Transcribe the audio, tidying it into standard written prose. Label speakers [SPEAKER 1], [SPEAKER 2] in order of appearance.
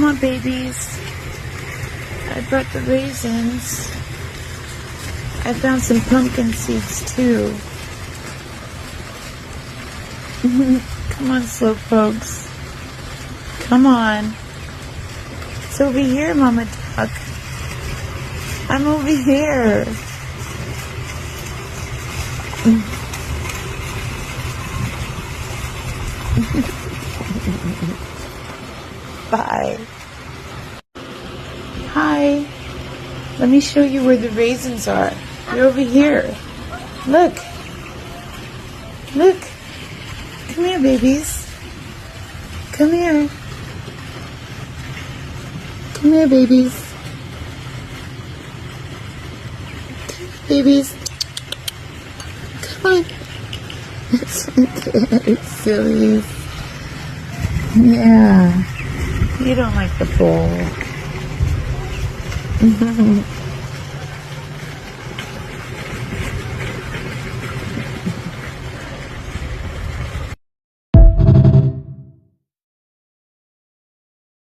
[SPEAKER 1] Come on, babies. I brought the raisins. I found some pumpkin seeds, too. Come on, slowpokes. Come on. It's over here, Mama Duck. I'm over here. Bye. Hi. Let me show you where the raisins are. They're over here. Look. Look. Come here, babies. Come here. Come here, babies. Babies. Come on. It's silly. Yeah. You don't like the bowl.